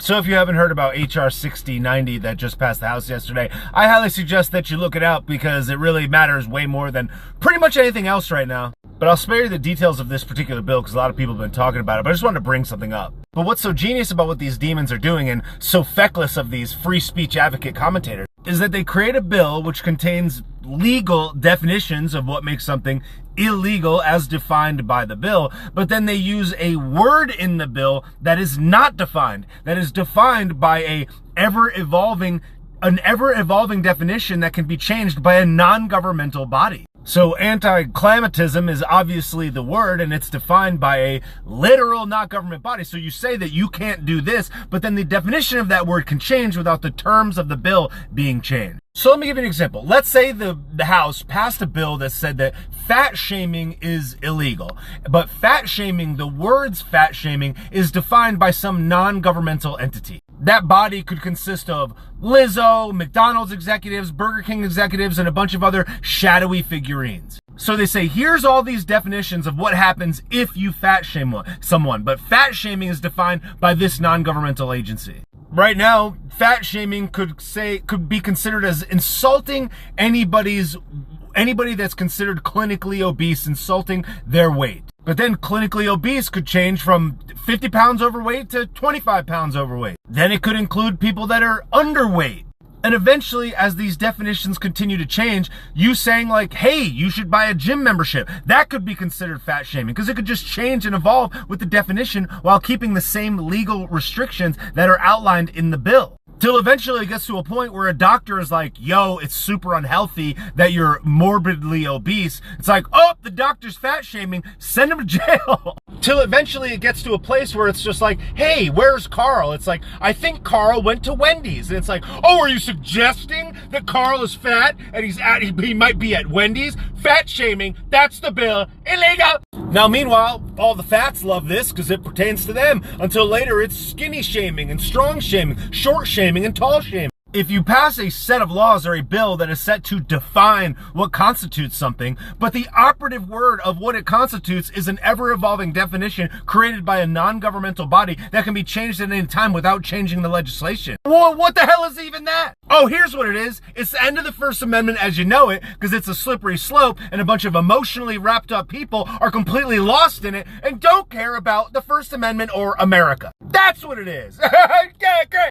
So if you haven't heard about HR 6090 that just passed the House yesterday, I highly suggest that you look it up because it really matters way more than pretty much anything else right now. But I'll spare you the details of this particular bill because a lot of people have been talking about it, but I just wanted to bring something up. But what's so genius about what these demons are doing and so feckless of these free speech advocate commentators is that they create a bill which contains legal definitions of what makes something illegal as defined by the bill, but then they use a word in the bill that is not defined, that is defined by an ever-evolving definition that can be changed by a non-governmental body. So anti-clamatism is obviously the word, and it's defined by a literal not government body. So you say that you can't do this, but then the definition of that word can change without the terms of the bill being changed. So let me give you an example. Let's say the House passed a bill that said that fat shaming is illegal. But fat shaming, the words fat shaming, is defined by some non-governmental entity. That body could consist of Lizzo, McDonald's executives, Burger King executives, and a bunch of other shadowy figurines. So they say, here's all these definitions of what happens if you fat shame someone. But fat shaming is defined by this non-governmental agency. Right now, fat shaming could be considered as insulting anybody that's considered clinically obese, insulting their weight. But then clinically obese could change from 50 pounds overweight to 25 pounds overweight. Then it could include people that are underweight. And eventually, as these definitions continue to change, you saying like, hey, you should buy a gym membership, that could be considered fat shaming because it could just change and evolve with the definition while keeping the same legal restrictions that are outlined in the bill. Till eventually it gets to a point where a doctor is like, yo, it's super unhealthy that you're morbidly obese. It's like, oh, the doctor's fat shaming, send him to jail. Till eventually it gets to a place where it's just like, hey, where's Carl? It's like, I think Carl went to Wendy's. And it's like, oh, are you suggesting that Carl is fat and he might be at Wendy's? Fat shaming, that's the bill, illegal. Now, meanwhile, all the fats love this because it pertains to them. Until later, it's skinny shaming and strong shaming, short shaming and tall shaming. If you pass a set of laws or a bill that is set to define what constitutes something, but the operative word of what it constitutes is an ever-evolving definition created by a non-governmental body that can be changed at any time without changing the legislation. Well, what the hell is even that? Oh, here's what it is. It's the end of the First Amendment as you know it, because it's a slippery slope and a bunch of emotionally wrapped up people are completely lost in it and don't care about the First Amendment or America. That's what it is. Yeah, great.